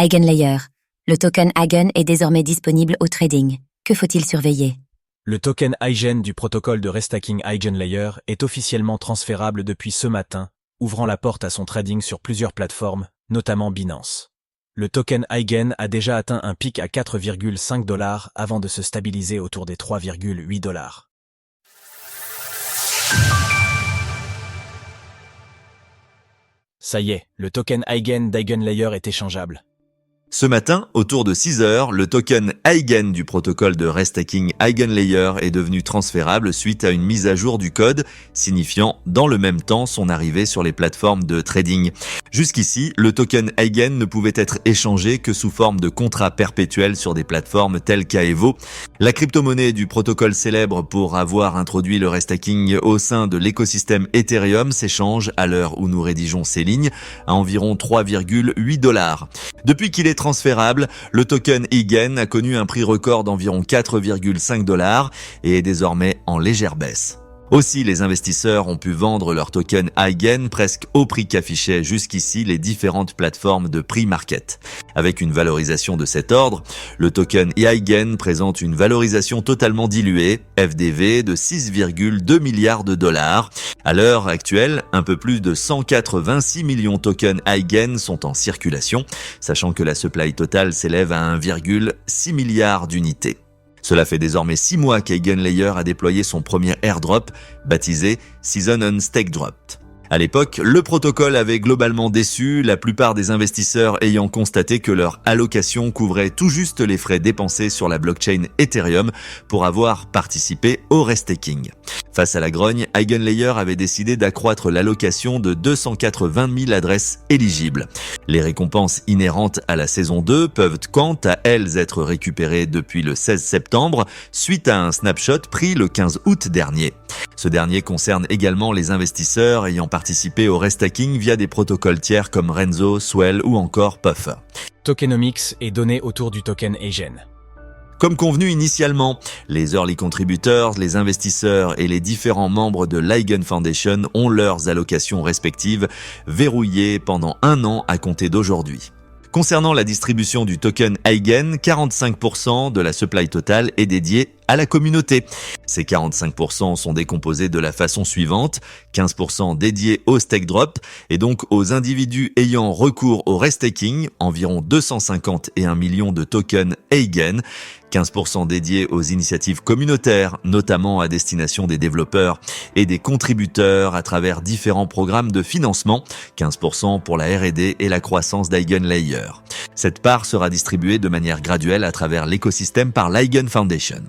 Eigenlayer. Le token Eigen est désormais disponible au trading. Que faut-il surveiller? Le token Eigen du protocole de restacking Eigenlayer est officiellement transférable depuis ce matin, ouvrant la porte à son trading sur plusieurs plateformes, notamment Binance. Le token Eigen a déjà atteint un pic à 4,5 $ avant de se stabiliser autour des 3,8 $. Ça y est, le token Eigen d'Eigenlayer est échangeable. Ce matin, autour de 6 heures, le token Eigen du protocole de restacking Eigenlayer est devenu transférable suite à une mise à jour du code, signifiant dans le même temps son arrivée sur les plateformes de trading. Jusqu'ici, le token Eigen ne pouvait être échangé que sous forme de contrat perpétuel sur des plateformes telles qu'Aevo. La crypto-monnaie du protocole célèbre pour avoir introduit le restacking au sein de l'écosystème Ethereum s'échange, à l'heure où nous rédigeons ces lignes, à environ 3,8 $. Depuis qu'il est transférable, le token Eigen a connu un prix record d'environ 4,5 $ et est désormais en légère baisse. Aussi, les investisseurs ont pu vendre leur token Eigen presque au prix qu'affichaient jusqu'ici les différentes plateformes de prix market. Avec une valorisation de cet ordre, le token Eigen présente une valorisation totalement diluée, FDV, de 6,2 milliards de $. À l'heure actuelle, un peu plus de 186 millions de tokens Eigen sont en circulation, sachant que la supply totale s'élève à 1,6 milliard d'unités. Cela fait désormais 6 mois qu'Eigenlayer a déployé son premier airdrop, baptisé Season on Stake Dropped. À l'époque, le protocole avait globalement déçu, la plupart des investisseurs ayant constaté que leur allocation couvrait tout juste les frais dépensés sur la blockchain Ethereum pour avoir participé au restaking. Face à la grogne, Eigenlayer avait décidé d'accroître l'allocation de 280 000 adresses éligibles. Les récompenses inhérentes à la saison 2 peuvent quant à elles être récupérées depuis le 16 septembre suite à un snapshot pris le 15 août dernier. Ce dernier concerne également les investisseurs ayant participé au restacking via des protocoles tiers comme Renzo, Swell ou encore Puff. Tokenomics est donné autour du token Eigen. Comme convenu initialement, les early contributors, les investisseurs et les différents membres de l'Eigen Foundation ont leurs allocations respectives verrouillées pendant 1 an à compter d'aujourd'hui. Concernant la distribution du token Eigen, 45% de la supply totale est dédiée à la communauté. Ces 45% sont décomposés de la façon suivante, 15% dédiés au stake drop et donc aux individus ayant recours au restaking, environ 251 millions de tokens Eigen, 15% dédiés aux initiatives communautaires, notamment à destination des développeurs et des contributeurs à travers différents programmes de financement, 15% pour la R&D et la croissance d'Eigenlayer. Cette part sera distribuée de manière graduelle à travers l'écosystème par l'Eigen Foundation.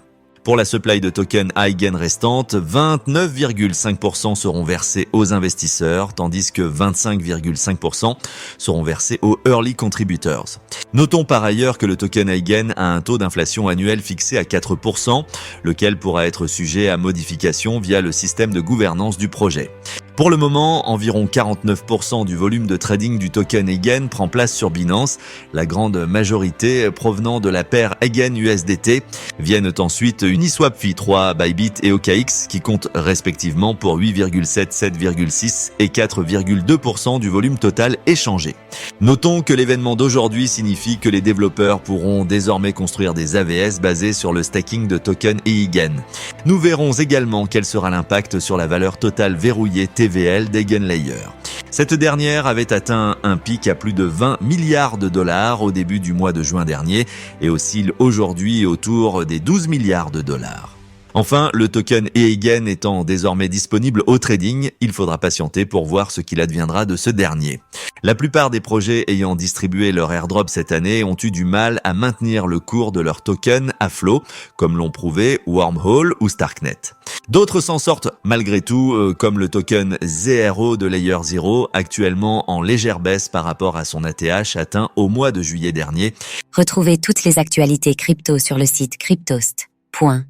Pour la supply de tokens Eigen restante, 29,5% seront versés aux investisseurs, tandis que 25,5% seront versés aux early contributors. Notons par ailleurs que le token Eigen a un taux d'inflation annuel fixé à 4%, lequel pourra être sujet à modification via le système de gouvernance du projet. Pour le moment, environ 49% du volume de trading du token Eigen prend place sur Binance. La grande majorité provenant de la paire Eigen-USDT viennent ensuite Uniswap V3, Bybit et OKX qui comptent respectivement pour 8,7, 7,6 et 4,2% du volume total échangé. Notons que l'événement d'aujourd'hui signifie que les développeurs pourront désormais construire des AVS basés sur le stacking de tokens Eigen. Nous verrons également quel sera l'impact sur la valeur totale verrouillée TVL d'Eigenlayer. Cette dernière avait atteint un pic à plus de 20 milliards de dollars au début du mois de juin dernier et oscille aujourd'hui autour des 12 milliards de dollars. Enfin, le token Eigen étant désormais disponible au trading, il faudra patienter pour voir ce qu'il adviendra de ce dernier. La plupart des projets ayant distribué leur airdrop cette année ont eu du mal à maintenir le cours de leur token à flot, comme l'ont prouvé Wormhole ou Starknet. D'autres s'en sortent malgré tout, comme le token ZRO de Layer 0, actuellement en légère baisse par rapport à son ATH atteint au mois de juillet dernier. Retrouvez toutes les actualités crypto sur le site cryptost.fr.